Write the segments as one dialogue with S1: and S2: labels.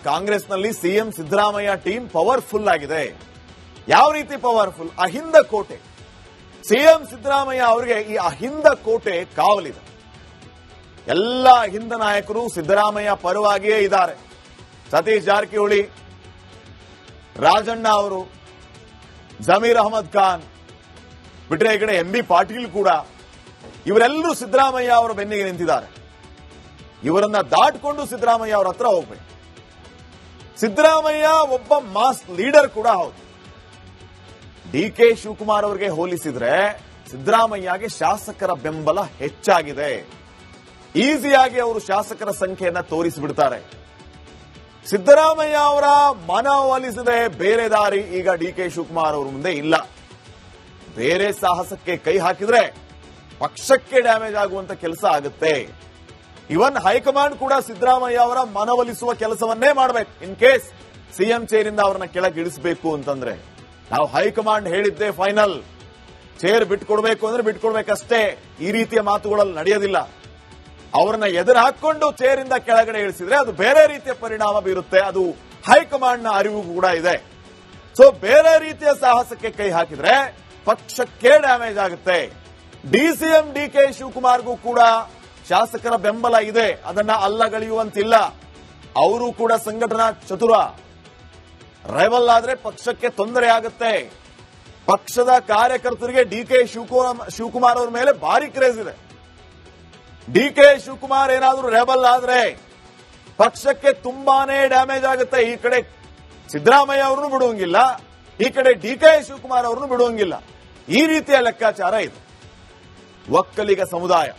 S1: ಕಾಂಗ್ರೆಸ್ನಲ್ಲಿ CM Siddaramaiah team powerful ಆಗಿದೆ. ಯಾವ ರೀತಿ ಪವರ್ಫುಲ್? ಅಹಿಂದ ಕೋಟೆ. ಸಿಎಂ ಸಿದ್ದರಾಮಯ್ಯ ಅವರಿಗೆ ಈ ಅಹಿಂದ ಕೋಟೆ ಕಾವಲಿದೆ. ಎಲ್ಲ ಅಹಿಂದ ನಾಯಕರು ಸಿದ್ದರಾಮಯ್ಯ ಪರವಾಗಿಯೇ ಇದ್ದಾರೆ. ಸತೀಶ್ ಜಾರಕಿಹೊಳಿ, ರಾಜಣ್ಣ ಅವರು, ಜಮೀರ್ ಅಹಮದ್ ಖಾನ್ ಬಿಟ್ರೆ ಈ ಕಡೆ ಎಂಬಿ ಪಾಟೀಲ್ ಕೂಡ, ಇವರೆಲ್ಲರೂ ಸಿದ್ದರಾಮಯ್ಯ ಅವರ ಬೆನ್ನಿಗೆ ನಿಂತಿದ್ದಾರೆ. ಇವರನ್ನ ದಾಟಿಕೊಂಡು ಸಿದ್ದರಾಮಯ್ಯ ಅವರ ಹತ್ರ ಹೋಗ್ಬೇಕು. ಸಿದ್ದರಾಮಯ್ಯ ಒಬ್ಬ ಮಾಸ್ ಲೀಡರ್ ಕೂಡ ಹೌದು. ಡಿಕೆ ಶಿವಕುಮಾರ್ ಅವರಿಗೆ ಹೋಲಿಸಿದ್ರೆ ಸಿದ್ದರಾಮಯ್ಯಗೆ ಶಾಸಕರ ಬೆಂಬಲ ಹೆಚ್ಚಾಗಿದೆ. ಈಸಿಯಾಗಿ ಅವರು ಶಾಸಕರ ಸಂಖ್ಯೆಯನ್ನ ತೋರಿಸಿಬಿಡ್ತಾರೆ. ಸಿದ್ದರಾಮಯ್ಯ ಅವರ ಮನವೊಲಿಸದೆ ಬೇರೆ ದಾರಿ ಈಗ ಡಿಕೆ ಶಿವಕುಮಾರ್ ಅವರ ಮುಂದೆ ಇಲ್ಲ. ಬೇರೆ ಸಾಹಸಕ್ಕೆ ಕೈ ಹಾಕಿದ್ರೆ ಪಕ್ಷಕ್ಕೆ ಡ್ಯಾಮೇಜ್ ಆಗುವಂತ ಕೆಲಸ ಆಗುತ್ತೆ. ಇವನ್ ಹೈಕಮಾಂಡ್ ಕೂಡ ಸಿದ್ದರಾಮಯ್ಯ ಅವರ ಮನವೊಲಿಸುವ ಕೆಲಸವನ್ನೇ ಮಾಡಬೇಕು. ಇನ್ ಕೇಸ್ ಸಿಎಂ ಚೇರಿಂದ ಅವರನ್ನ ಕೆಳಗಿಳಿಸಬೇಕು ಅಂತಂದ್ರೆ ನಾವು ಹೈಕಮಾಂಡ್ ಹೇಳಿದ್ದೇ ಫೈನಲ್. ಚೇರ್ ಬಿಟ್ಕೊಡ್ಬೇಕು ಅಂದ್ರೆ ಬಿಟ್ಕೊಡ್ಬೇಕಷ್ಟೇ. ಈ ರೀತಿಯ ಮಾತುಗಳಲ್ಲಿ ನಡೆಯೋದಿಲ್ಲ. ಅವರನ್ನ ಎದುರು ಹಾಕೊಂಡು ಚೇರಿಂದ ಕೆಳಗಡೆ ಇಳಿಸಿದ್ರೆ ಅದು ಬೇರೆ ರೀತಿಯ ಪರಿಣಾಮ ಬೀರುತ್ತೆ. ಅದು ಹೈಕಮಾಂಡ್ನ ಅರಿವು ಕೂಡ ಇದೆ. ಸೊ ಬೇರೆ ರೀತಿಯ ಸಾಹಸಕ್ಕೆ ಕೈ ಹಾಕಿದ್ರೆ ಪಕ್ಷಕ್ಕೆ ಡ್ಯಾಮೇಜ್ ಆಗುತ್ತೆ. ಡಿಸಿಎಂ ಡಿಕೆ ಶಿವಕುಮಾರ್ಗೂ ಕೂಡ ಶಾಸಕರ ಬೆಂಬಲ ಇದೆ. ಅದನ್ನ ಅಲ್ಲಗಳೆಯುವಂತಿಲ್ಲ. ಅವರು ಕೂಡ ಸಂಘಟನಾ ಚತುರ. ರೆಬಲ್ ಆದ್ರೆ ಪಕ್ಷಕ್ಕೆ ತೊಂದರೆ ಆಗುತ್ತೆ. ಪಕ್ಷದ ಕಾರ್ಯಕರ್ತರಿಗೆ ಡಿಕೆ ಶಿವಕುಮಾರ್ ಅವರ ಮೇಲೆ ಭಾರಿ ಕ್ರೇಜ್ ಇದೆ. ಡಿಕೆ ಶಿವಕುಮಾರ್ ಏನಾದರೂ ರೆಬಲ್ ಆದ್ರೆ ಪಕ್ಷಕ್ಕೆ ತುಂಬಾನೇ ಡ್ಯಾಮೇಜ್ ಆಗುತ್ತೆ. ಈ ಕಡೆ ಸಿದ್ದರಾಮಯ್ಯ ಅವರನ್ನು ಬಿಡುವಂಗಿಲ್ಲ, ಈ ಕಡೆ ಡಿಕೆ ಶಿವಕುಮಾರ್ ಅವರನ್ನು ಬಿಡುವಂಗಿಲ್ಲ. ಈ ರೀತಿಯ ಲೆಕ್ಕಾಚಾರ ಇದೆ. ಒಕ್ಕಲಿಗ ಸಮುದಾಯ,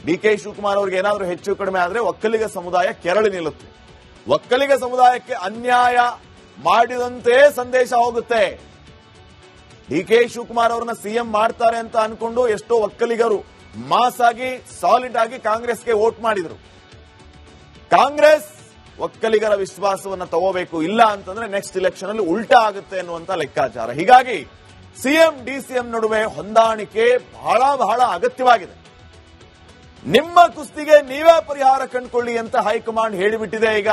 S1: ಡಿಕೆ ಶಿವಕುಮಾರ್ ಅವರಿಗೆ ಏನಾದರೂ ಹೆಚ್ಚು ಕಡಿಮೆ ಆದ್ರೆ ಒಕ್ಕಲಿಗ ಸಮುದಾಯ ಕೆರಳಿ ನಿಲ್ಲುತ್ತೆ. ಒಕ್ಕಲಿಗ ಸಮುದಾಯಕ್ಕೆ ಅನ್ಯಾಯ ಮಾಡಿದಂತೆ ಸಂದೇಶ ಹೋಗುತ್ತೆ. ಡಿಕೆ ಶಿವಕುಮಾರ್ ಅವರನ್ನ ಸಿಎಂ ಮಾಡ್ತಾರೆ ಅಂತ ಅನ್ಕೊಂಡು ಎಷ್ಟೋ ಒಕ್ಕಲಿಗರು ಮಾಸ್ ಆಗಿ ಸಾಲಿಡ್ ಆಗಿ ಕಾಂಗ್ರೆಸ್ಗೆ ವೋಟ್ ಮಾಡಿದ್ರು. ಕಾಂಗ್ರೆಸ್ ಒಕ್ಕಲಿಗರ ವಿಶ್ವಾಸವನ್ನ ತಗೋಬೇಕು, ಇಲ್ಲ ಅಂತಂದ್ರೆ ನೆಕ್ಸ್ಟ್ ಇಲೆಕ್ಷನ್ ಅಲ್ಲಿ ಉಲ್ಟಾ ಆಗುತ್ತೆ ಅನ್ನುವಂತ ಲೆಕ್ಕಾಚಾರ. ಹೀಗಾಗಿ ಸಿಎಂ ಡಿಸಿಎಂ ನಡುವೆ ಹೊಂದಾಣಿಕೆ ಬಹಳ ಬಹಳ ಅಗತ್ಯವಾಗಿದೆ. ನಿಮ್ಮ ಕುಸ್ತಿಗೆ ನೀವೇ ಪರಿಹಾರ ಕಂಡುಕೊಳ್ಳಿ ಅಂತ ಹೈಕಮಾಂಡ್ ಹೇಳಿಬಿಟ್ಟಿದೆ. ಈಗ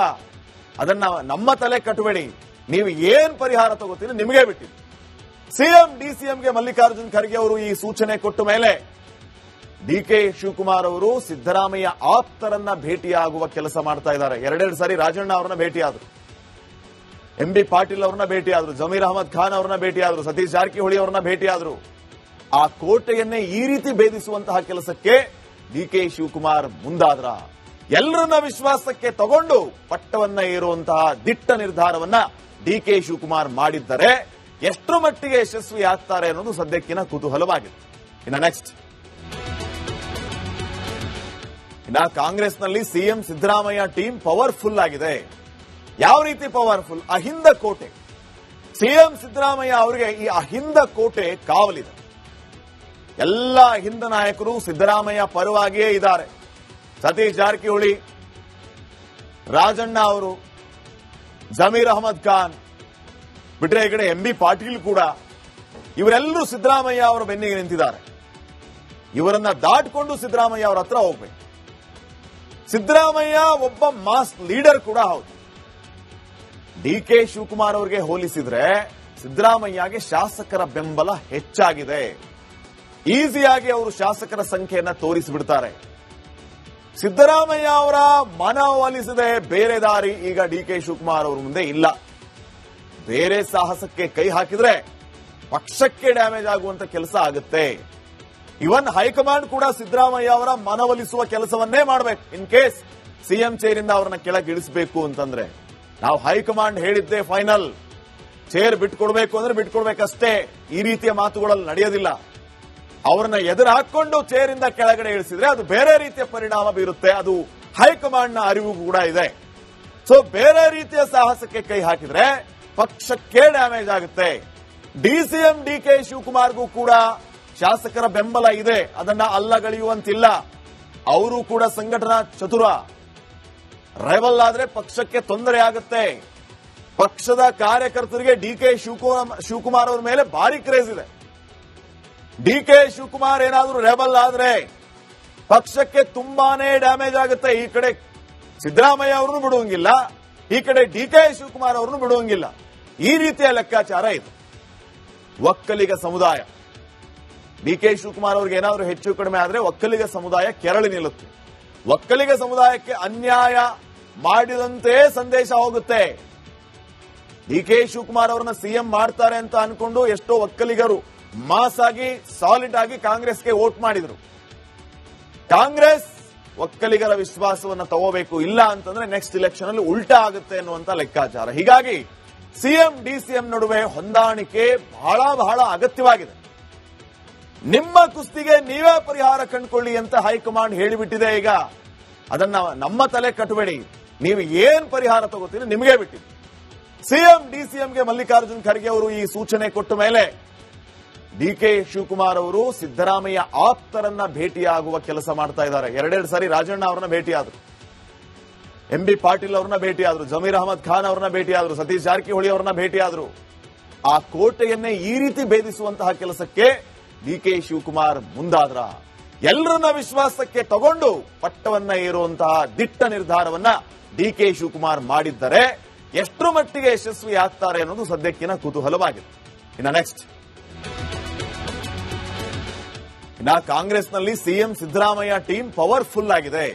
S1: ಅದನ್ನ ನಮ್ಮ ತಲೆ ಕಟ್ಟಬೇಡಿ. ನೀವು ಏನ್ ಪರಿಹಾರ ತಗೋತೀರಿ ನಿಮಗೆ ಬಿಟ್ಟಿದೆ. ಸಿಎಂ ಡಿಸಿಎಂಗೆ ಮಲ್ಲಿಕಾರ್ಜುನ್ ಖರ್ಗೆ ಅವರು ಈ ಸೂಚನೆ ಕೊಟ್ಟ ಮೇಲೆ ಡಿಕೆ ಶಿವಕುಮಾರ್ ಅವರು ಸಿದ್ದರಾಮಯ್ಯ ಆಪ್ತರನ್ನ ಭೇಟಿಯಾಗುವ ಕೆಲಸ ಮಾಡ್ತಾ ಇದ್ದಾರೆ. ಎರಡೆರಡು ಸಾರಿ ರಾಜಣ್ಣ ಅವರನ್ನ ಭೇಟಿಯಾದರು, ಎಂಬಿ ಪಾಟೀಲ್ ಅವರನ್ನ ಭೇಟಿಯಾದರು, ಜಮೀರ್ ಅಹಮದ್ ಖಾನ್ ಅವರನ್ನ ಭೇಟಿಯಾದರು, ಸತೀಶ್ ಜಾರಕಿಹೊಳಿ ಅವರನ್ನ ಭೇಟಿಯಾದರು. ಆ ಕೋಟೆಯನ್ನೇ ಈ ರೀತಿ ಭೇದಿಸುವಂತಹ ಕೆಲಸಕ್ಕೆ ಡಿಕೆ ಶಿವಕುಮಾರ್ ಮುಂದಾದ್ರ. ಎಲ್ಲರನ್ನ ವಿಶ್ವಾಸಕ್ಕೆ ತಗೊಂಡು ಪಟ್ಟವನ್ನ ಏರುವಂತಹ ದಿಟ್ಟ ನಿರ್ಧಾರವನ್ನ ಡಿಕೆ ಶಿವಕುಮಾರ್ ಮಾಡಿದ್ದರೆ ಎಷ್ಟು ಮಟ್ಟಿಗೆ ಯಶಸ್ವಿ ಆಗ್ತಾರೆ ಅನ್ನೋದು ಸದ್ಯಕ್ಕಿನ ಕುತೂಹಲವಾಗಿದೆ. ನೆಕ್ಸ್ಟ್ ಕಾಂಗ್ರೆಸ್ನಲ್ಲಿ ಸಿಎಂ ಸಿದ್ದರಾಮಯ್ಯ ಟೀಮ್ ಪವರ್ಫುಲ್ ಆಗಿದೆ. ಯಾವ ರೀತಿ ಪವರ್ಫುಲ್? ಅಹಿಂದ ಕೋಟೆ. ಸಿಎಂ ಸಿದ್ದರಾಮಯ್ಯ ಅವರಿಗೆ ಈ ಅಹಿಂದ ಕೋಟೆ ಕಾವಲಿದೆ. ಎಲ್ಲ ಅಹಿಂದ ನಾಯಕರು ಸಿದ್ದರಾಮಯ್ಯ ಪರವಾಗಿಯೇ ಇದ್ದಾರೆ. ಸತೀಶ್ ಜಾರಕಿಹೊಳಿ, ರಾಜಣ್ಣ ಅವರು, ಜಮೀರ್ ಅಹಮದ್ ಖಾನ್ ಬಿಟ್ರೆ ಈ ಕಡೆ ಎಂಬಿ ಪಾಟೀಲ್ ಕೂಡ, ಇವರೆಲ್ಲರೂ ಸಿದ್ದರಾಮಯ್ಯ ಅವರ ಬೆನ್ನಿಗೆ ನಿಂತಿದ್ದಾರೆ. ಇವರನ್ನ ದಾಟಿಕೊಂಡು ಸಿದ್ದರಾಮಯ್ಯ ಅವರ ಹತ್ರ ಹೋಗ್ಬೇಕು. ಸಿದ್ದರಾಮಯ್ಯ ಒಬ್ಬ ಮಾಸ್ ಲೀಡರ್ ಕೂಡ ಹೌದು. ಡಿಕೆ ಶಿವಕುಮಾರ್ ಅವರಿಗೆ ಹೋಲಿಸಿದ್ರೆ ಸಿದ್ದರಾಮಯ್ಯಗೆ ಶಾಸಕರ ಬೆಂಬಲ ಹೆಚ್ಚಾಗಿದೆ. ಈಸಿಯಾಗಿ ಅವರು ಶಾಸಕರ ಸಂಖ್ಯೆಯನ್ನ ತೋರಿಸಿಬಿಡ್ತಾರೆ. ಸಿದ್ದರಾಮಯ್ಯ ಅವರ ಮನವೊಲಿಸದೆ ಬೇರೆ ದಾರಿ ಈಗ ಡಿಕೆ ಶಿವಕುಮಾರ್ ಅವರ ಮುಂದೆ ಇಲ್ಲ. ಬೇರೆ ಸಾಹಸಕ್ಕೆ ಕೈ ಹಾಕಿದ್ರೆ ಪಕ್ಷಕ್ಕೆ ಡ್ಯಾಮೇಜ್ ಆಗುವಂತ ಕೆಲಸ ಆಗುತ್ತೆ. ಇವನ್ ಹೈಕಮಾಂಡ್ ಕೂಡ ಸಿದ್ದರಾಮಯ್ಯ ಅವರ ಮನವೊಲಿಸುವ ಕೆಲಸವನ್ನೇ ಮಾಡಬೇಕು. ಇನ್ ಕೇಸ್ ಸಿಎಂ ಚೇರಿಂದ ಅವರನ್ನ ಕೆಳಗಿಳಿಸಬೇಕು ಅಂತಂದ್ರೆ ನಾವು ಹೈಕಮಾಂಡ್ ಹೇಳಿದ್ದೇ ಫೈನಲ್. ಚೇರ್ ಬಿಟ್ಕೊಡ್ಬೇಕು ಅಂದ್ರೆ ಬಿಟ್ಕೊಡ್ಬೇಕಷ್ಟೇ. ಈ ರೀತಿಯ ಮಾತುಗಳಲ್ಲಿ ನಡೆಯೋದಿಲ್ಲ. ಅವರನ್ನ ಎದುರು ಹಾಕೊಂಡು ಚೇರಿಂದ ಕೆಳಗಡೆ ಇಳಿಸಿದ್ರೆ ಅದು ಬೇರೆ ರೀತಿಯ ಪರಿಣಾಮ ಬೀರುತ್ತೆ. ಅದು ಹೈಕಮಾಂಡ್ನ ಅರಿವು ಕೂಡ ಇದೆ. ಸೊ ಬೇರೆ ರೀತಿಯ ಸಾಹಸಕ್ಕೆ ಕೈ ಹಾಕಿದ್ರೆ ಪಕ್ಷಕ್ಕೆ ಡ್ಯಾಮೇಜ್ ಆಗುತ್ತೆ. ಡಿಸಿಎಂ ಡಿಕೆ ಶಿವಕುಮಾರ್ಗೂ ಕೂಡ ಶಾಸಕರ ಬೆಂಬಲ ಇದೆ. ಅದನ್ನ ಅಲ್ಲಗಳೆಯುವಂತಿಲ್ಲ. ಅವರು ಕೂಡ ಸಂಘಟನಾ ಚತುರ. ರೆಬಲ್ ಆದ್ರೆ ಪಕ್ಷಕ್ಕೆ ತೊಂದರೆ ಆಗುತ್ತೆ. ಪಕ್ಷದ ಕಾರ್ಯಕರ್ತರಿಗೆ ಡಿಕೆ ಶಿವಕುಮಾರ್ ಅವರ ಮೇಲೆ ಭಾರಿ ಕ್ರೇಜ್ ಇದೆ. ಡಿಕೆ ಶಿವಕುಮಾರ್ ಏನಾದರೂ ರೆಬಲ್ ಆದ್ರೆ ಪಕ್ಷಕ್ಕೆ ತುಂಬಾನೇ ಡ್ಯಾಮೇಜ್ ಆಗುತ್ತೆ. ಈ ಕಡೆ ಸಿದ್ದರಾಮಯ್ಯ ಅವರನ್ನು ಬಿಡುವಂಗಿಲ್ಲ, ಈ ಕಡೆ ಡಿಕೆ ಶಿವಕುಮಾರ್ ಅವರನ್ನು ಬಿಡುವಂಗಿಲ್ಲ. ಈ ರೀತಿಯ ಲೆಕ್ಕಾಚಾರ ಇದು. ಒಕ್ಕಲಿಗ ಸಮುದಾಯ, ಡಿಕೆ ಶಿವಕುಮಾರ್ ಅವರಿಗೆ ಏನಾದರೂ ಹೆಚ್ಚು ಕಡಿಮೆ ಆದ್ರೆ ಒಕ್ಕಲಿಗ ಸಮುದಾಯ ಕೆರಳಿ ನಿಲ್ಲುತ್ತೆ. ಒಕ್ಕಲಿಗ ಸಮುದಾಯಕ್ಕೆ ಅನ್ಯಾಯ ಮಾಡಿದಂತೆ ಸಂದೇಶ ಹೋಗುತ್ತೆ. ಡಿಕೆ ಶಿವಕುಮಾರ್ ಅವರನ್ನ ಸಿಎಂ ಮಾಡ್ತಾರೆ ಅಂತ ಅನ್ಕೊಂಡು ಎಷ್ಟೋ ಒಕ್ಕಲಿಗರು ಮಾಸ್ ಆಗಿ ಸಾಲಿಡ್ ಆಗಿ ಕಾಂಗ್ರೆಸ್ಗೆ ವೋಟ್ ಮಾಡಿದ್ರು. ಕಾಂಗ್ರೆಸ್ ಒಕ್ಕಲಿಗರ ವಿಶ್ವಾಸವನ್ನ ತಗೋಬೇಕು, ಇಲ್ಲ ಅಂತಂದ್ರೆ ನೆಕ್ಸ್ಟ್ ಇಲೆಕ್ಷನ್ ಅಲ್ಲಿ ಉಲ್ಟಾ ಆಗುತ್ತೆ ಅನ್ನುವಂತ ಲೆಕ್ಕಾಚಾರ. ಹೀಗಾಗಿ ಸಿಎಂ ಡಿಸಿಎಂ ನಡುವೆ ಹೊಂದಾಣಿಕೆ ಬಹಳ ಬಹಳ ಅಗತ್ಯವಾಗಿದೆ. ನಿಮ್ಮ ಕುಸ್ತಿಗೆ ನೀವೇ ಪರಿಹಾರ ಕಂಡುಕೊಳ್ಳಿ ಅಂತ ಹೈಕಮಾಂಡ್ ಹೇಳಿಬಿಟ್ಟಿದೆ. ಈಗ ಅದನ್ನ ನಮ್ಮ ತಲೆ ಕಟ್ಟಬೇಡಿ, ನೀವು ಏನ್ ಪರಿಹಾರ ತಗೋತೀರಿ ನಿಮಗೆ ಬಿಟ್ಟಿದೆ. ಸಿಎಂ ಡಿಸಿಎಂಗೆ ಮಲ್ಲಿಕಾರ್ಜುನ್ ಖರ್ಗೆ ಅವರು ಈ ಸೂಚನೆ ಕೊಟ್ಟ ಮೇಲೆ ಡಿಕೆ ಶಿವಕುಮಾರ್ ಅವರು ಸಿದ್ದರಾಮಯ್ಯ ಆಪ್ತರನ್ನ ಭೇಟಿಯಾಗುವ ಕೆಲಸ ಮಾಡ್ತಾ ಇದ್ದಾರೆ. ಎರಡೆರಡು ಸಾರಿ ರಾಜಣ್ಣ ಅವರನ್ನ ಭೇಟಿಯಾದ್ರು, ಎಂಬಿ ಪಾಟೀಲ್ ಅವರನ್ನ ಭೇಟಿಯಾದ್ರು, ಜಮೀರ್ ಅಹಮದ್ ಖಾನ್ ಅವರನ್ನ ಭೇಟಿಯಾದ್ರು, ಸತೀಶ್ ಜಾರಕಿಹೊಳಿ ಅವರನ್ನ ಭೇಟಿಯಾದ್ರು. ಆ ಕೋಟೆಯನ್ನೇ ಈ ರೀತಿ ಭೇದಿಸುವಂತಹ ಕೆಲಸಕ್ಕೆ ಡಿಕೆ ಶಿವಕುಮಾರ್ ಮುಂದಾದ್ರ. ಎಲ್ಲರನ್ನ ವಿಶ್ವಾಸಕ್ಕೆ ತಗೊಂಡು ಪಟ್ಟವನ್ನ ಏರುವಂತಹ ದಿಟ್ಟ ನಿರ್ಧಾರವನ್ನ ಡಿಕೆ ಶಿವಕುಮಾರ್ ಮಾಡಿದ್ದರೆ ಎಷ್ಟರ ಮಟ್ಟಿಗೆ ಯಶಸ್ವಿ ಆಗ್ತಾರೆ ಅನ್ನೋದು ಸದ್ಯಕ್ಕಿನ ಕುತೂಹಲವಾಗಿದೆ. ನೆಕ್ಸ್ಟ್ ಕಾಂಗ್ರೆಸ್ನಲ್ಲಿ ಸಿಎಂ ಸಿದ್ದರಾಮಯ್ಯ ಟೀಮ್ ಪವರ್ಫುಲ್ ಆಗಿದೆ.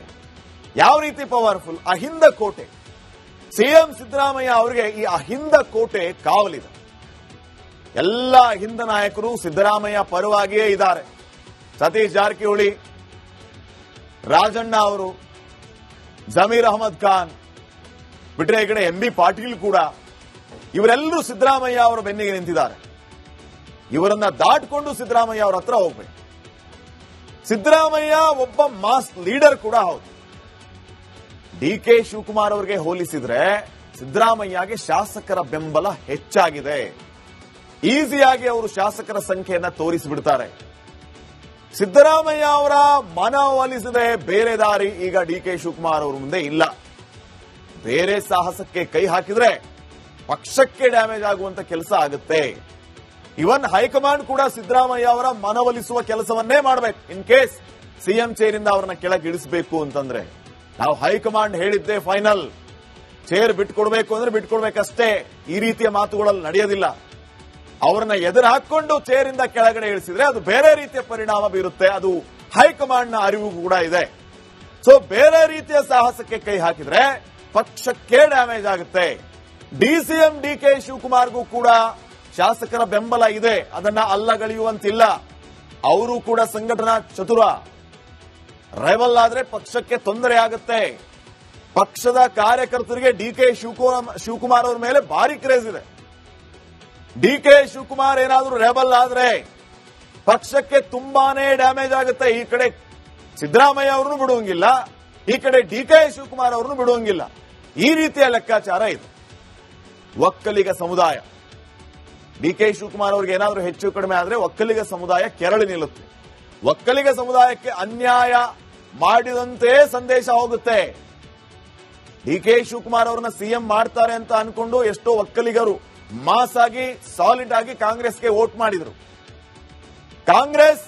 S1: ಯಾವ ರೀತಿ ಪವರ್ಫುಲ್? ಅಹಿಂದ ಕೋಟೆ. ಸಿಎಂ ಸಿದ್ದರಾಮಯ್ಯ ಅವರಿಗೆ ಈ ಅಹಿಂದ ಕೋಟೆ ಕಾವಲಿದೆ. ಎಲ್ಲ ಅಹಿಂದ ನಾಯಕರು ಸಿದ್ದರಾಮಯ್ಯ ಪರವಾಗಿಯೇ ಇದ್ದಾರೆ. ಸತೀಶ್ ಜಾರಕಿಹೊಳಿ, ರಾಜಣ್ಣ ಅವರು, ಜಮೀರ್ ಅಹಮದ್ ಖಾನ್, ಬಿಟ್ರೆ ಈ ಕಡೆ ಎಂಬಿ ಪಾಟೀಲ್ ಕೂಡ, ಇವರೆಲ್ಲರೂ ಸಿದ್ದರಾಮಯ್ಯ ಅವರ ಬೆನ್ನಿಗೆ ನಿಂತಿದ್ದಾರೆ. ಇವರನ್ನ ದಾಟಿಕೊಂಡು ಸಿದ್ದರಾಮಯ್ಯ ಅವರ ಹತ್ರ ಹೋಗ್ಬೇಕು. ಸಿದ್ದರಾಮಯ್ಯ ಒಬ್ಬ ಮಾಸ್ ಲೀಡರ್ ಕೂಡ ಹೌದು. ಡಿಕೆ ಶಿವಕುಮಾರ್ ಅವರಿಗೆ ಹೋಲಿಸಿದ್ರೆ ಸಿದ್ದರಾಮಯ್ಯಗೆ ಶಾಸಕರ ಬೆಂಬಲ ಹೆಚ್ಚಾಗಿದೆ. ಈಸಿಯಾಗಿ ಅವರು ಶಾಸಕರ ಸಂಖ್ಯೆಯನ್ನ ತೋರಿಸಿಬಿಡ್ತಾರೆ. ಸಿದ್ದರಾಮಯ್ಯ ಅವರ ಮನವೊಲಿಸದೆ ಬೇರೆ ದಾರಿ ಈಗ ಡಿಕೆ ಶಿವಕುಮಾರ್ ಅವರ ಮುಂದೆ ಇಲ್ಲ. ಬೇರೆ ಸಾಹಸಕ್ಕೆ ಕೈ ಹಾಕಿದ್ರೆ ಪಕ್ಷಕ್ಕೆ ಡ್ಯಾಮೇಜ್ ಆಗುವಂತ ಕೆಲಸ ಆಗುತ್ತೆ. ಇವನ್ ಹೈಕಮಾಂಡ್ ಕೂಡ ಸಿದ್ದರಾಮಯ್ಯ ಅವರ ಮನವೊಲಿಸುವ ಕೆಲಸವನ್ನೇ ಮಾಡಬೇಕು. ಇನ್ ಕೇಸ್ ಸಿಎಂ ಚೇರಿಂದ ಅವರನ್ನ ಕೆಳಗೆ ಇಳಿಸಬೇಕು ಅಂತಂದ್ರೆ ನಾವು ಹೈಕಮಾಂಡ್ ಹೇಳಿದ್ದೇ ಫೈನಲ್, ಚೇರ್ ಬಿಟ್ಕೊಡ್ಬೇಕು ಅಂದ್ರೆ ಬಿಟ್ಕೊಡ್ಬೇಕಷ್ಟೇ. ಈ ರೀತಿಯ ಮಾತುಗಳಲ್ಲಿ ನಡೆಯೋದಿಲ್ಲ. ಅವರನ್ನ ಎದುರು ಹಾಕೊಂಡು ಚೇರಿಂದ ಕೆಳಗಡೆ ಇಳಿಸಿದ್ರೆ ಅದು ಬೇರೆ ರೀತಿಯ ಪರಿಣಾಮ ಬೀರುತ್ತೆ. ಅದು ಹೈಕಮಾಂಡ್ ನ ಅರಿವು ಕೂಡ ಇದೆ. ಸೊ ಬೇರೆ ರೀತಿಯ ಸಾಹಸಕ್ಕೆ ಕೈ ಹಾಕಿದ್ರೆ ಪಕ್ಷಕ್ಕೆ ಡ್ಯಾಮೇಜ್ ಆಗುತ್ತೆ. ಡಿಸಿಎಂ ಡಿಕೆ ಶಿವಕುಮಾರ್ಗೂ ಕೂಡ ಶಾಸಕರ ಬೆಂಬಲ ಇದೆ, ಅದನ್ನ ಅಲ್ಲಗಳೆಯುವಂತಿಲ್ಲ. ಅವರು ಕೂಡ ಸಂಘಟನಾ ಚತುರ. ರೈವಲ್ ಆದ್ರೆ ಪಕ್ಷಕ್ಕೆ ತೊಂದರೆ ಆಗುತ್ತೆ. ಪಕ್ಷದ ಕಾರ್ಯಕರ್ತರಿಗೆ ಡಿಕೆ ಶಿವಕುಮಾರ್ ಅವರ ಮೇಲೆ ಭಾರಿ ಕ್ರೇಜ್ ಇದೆ. ಡಿಕೆ ಶಿವಕುಮಾರ್ ಏನಾದರೂ ರೆಬಲ್ ಆದ್ರೆ ಪಕ್ಷಕ್ಕೆ ತುಂಬಾನೇ ಡ್ಯಾಮೇಜ್ ಆಗುತ್ತೆ. ಈ ಕಡೆ ಸಿದ್ದರಾಮಯ್ಯ ಅವರನ್ನು ಬಿಡುವಂಗಿಲ್ಲ, ಈ ಕಡೆ ಡಿಕೆ ಶಿವಕುಮಾರ್ ಅವರನ್ನು ಬಿಡುವಂಗಿಲ್ಲ. ಈ ರೀತಿಯ ಲೆಕ್ಕಾಚಾರ ಇದೆ. ಒಕ್ಕಲಿಗ ಸಮುದಾಯ, ಡಿಕೆ ಶಿವಕುಮಾರ್ ಅವರಿಗೆ ಏನಾದರೂ ಹೆಚ್ಚು ಕಡಿಮೆ ಆದ್ರೆ ಒಕ್ಕಲಿಗ ಸಮುದಾಯ ಕೆರಳಿ ನಿಲ್ಲುತ್ತೆ. ಒಕ್ಕಲಿಗ ಸಮುದಾಯಕ್ಕೆ ಅನ್ಯಾಯ ಮಾಡಿದಂತೆ ಸಂದೇಶ ಹೋಗುತ್ತೆ. ಡಿಕೆ ಶಿವಕುಮಾರ್ ಅವರನ್ನ ಸಿಎಂ ಮಾಡ್ತಾರೆ ಅಂತ ಅನ್ಕೊಂಡು ಎಷ್ಟೋ ಒಕ್ಕಲಿಗರು ಮಾಸ್ ಆಗಿ ಸಾಲಿಡ್ ಆಗಿ ಕಾಂಗ್ರೆಸ್ಗೆ ವೋಟ್ ಮಾಡಿದ್ರು. ಕಾಂಗ್ರೆಸ್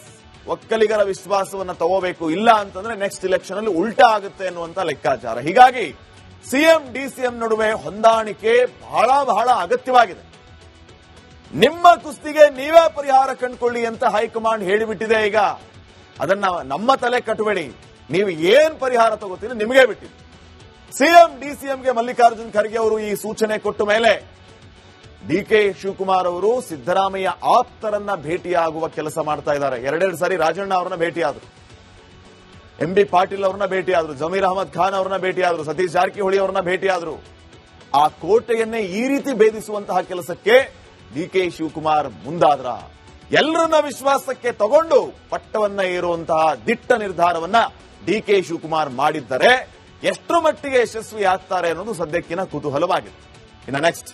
S1: ಒಕ್ಕಲಿಗರ ವಿಶ್ವಾಸವನ್ನ ತಗೋಬೇಕು, ಇಲ್ಲ ಅಂತಂದ್ರೆ ನೆಕ್ಸ್ಟ್ ಇಲೆಕ್ಷನ್ ಅಲ್ಲಿ ಉಲ್ಟಾ ಆಗುತ್ತೆ ಅನ್ನುವಂತ ಲೆಕ್ಕಾಚಾರ. ಹೀಗಾಗಿ ಸಿಎಂ ಡಿಸಿಎಂ ನಡುವೆ ಹೊಂದಾಣಿಕೆ ಬಹಳ ಬಹಳ ಅಗತ್ಯವಾಗಿದೆ. ನಿಮ್ಮ ಕುಸ್ತಿಗೆ ನೀವೇ ಪರಿಹಾರ ಕಂಡುಕೊಳ್ಳಿ ಅಂತ ಹೈಕಮಾಂಡ್ ಹೇಳಿಬಿಟ್ಟಿದೆ. ಈಗ ಅದನ್ನ ನಮ್ಮ ತಲೆ ಕಟ್ಟಬೇಡಿ, ನೀವು ಏನ್ ಪರಿಹಾರ ತಗೋತೀರಿ ನಿಮಗೆ ಬಿಟ್ಟಿದೆ. ಸಿಎಂ ಡಿಸಿಎಂಗೆ ಮಲ್ಲಿಕಾರ್ಜುನ್ ಖರ್ಗೆ ಅವರು ಈ ಸೂಚನೆ ಕೊಟ್ಟ ಮೇಲೆ ಡಿಕೆ ಶಿವಕುಮಾರ್ ಅವರು ಸಿದ್ದರಾಮಯ್ಯ ಆಪ್ತರನ್ನ ಭೇಟಿಯಾಗುವ ಕೆಲಸ ಮಾಡ್ತಾ ಇದ್ದಾರೆ. ಎರಡೆರಡು ಸಾರಿ ರಾಜಣ್ಣ ಅವರನ್ನ ಭೇಟಿಯಾದ್ರು, ಎಂಬಿ ಪಾಟೀಲ್ ಅವರನ್ನ ಭೇಟಿಯಾದ್ರು, ಜಮೀರ್ ಅಹಮದ್ ಖಾನ್ ಅವರನ್ನ ಭೇಟಿಯಾದ್ರು, ಸತೀಶ್ ಜಾರಕಿಹೊಳಿ ಅವರನ್ನ ಭೇಟಿಯಾದ್ರು. ಆ ಕೋಟೆಯನ್ನೇ ಈ ರೀತಿ ಭೇದಿಸುವಂತಹ ಕೆಲಸಕ್ಕೆ ಡಿಕೆ ಶಿವಕುಮಾರ್ ಮುಂದಾದ್ರ. ಎಲ್ಲರನ್ನ ವಿಶ್ವಾಸಕ್ಕೆ ತಗೊಂಡು ಪಟ್ಟವನ್ನ ಏರುವಂತಹ ದಿಟ್ಟ ನಿರ್ಧಾರವನ್ನ ಡಿಕೆ ಶಿವಕುಮಾರ್ ಮಾಡಿದ್ದರೆ ಎಷ್ಟರ ಮಟ್ಟಿಗೆ ಯಶಸ್ವಿ ಆಗ್ತಾರೆ ಅನ್ನೋದು ಸದ್ಯಕ್ಕಿನ ಕುತೂಹಲವಾಗಿದೆ. ನೆಕ್ಸ್ಟ್